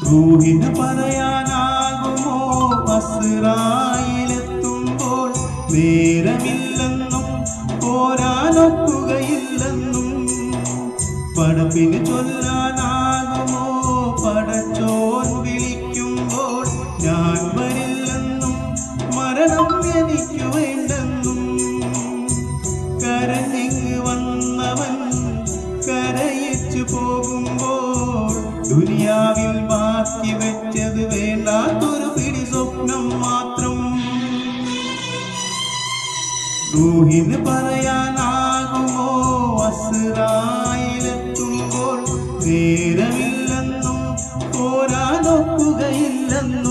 റൂഹിന് പറയാനാകുമോ അസ്റായിലെത്തുമ്പോൾ നേരമില്ലെന്നും പോരാനൊക്കുകയില്ലെന്നും പടപ്പിന് ചൊല്ലാനാകുമോ പടച്ചോൻ വിളിക്കുമ്പോൾ ഞാൻ വരില്ലെന്നും മരണം എനിക്ക് വേണ്ടെന്നും കരഞ്ഞിങ്ങ് വന്നവൻ കരയിച്ചു പോകുമ്പോൾ ദുനിയാവിൽ ബാക്കി വെച്ചത് വേണ്ടാത്തൊരു പിടി സ്വപ്നം മാത്രം. റൂഹിന് പറയാനാകുമോ അസ്റായിലെത്തുമ്പോൾ നേരമില്ലെന്നും പോരാനൊക്കുകയില്ലെന്നും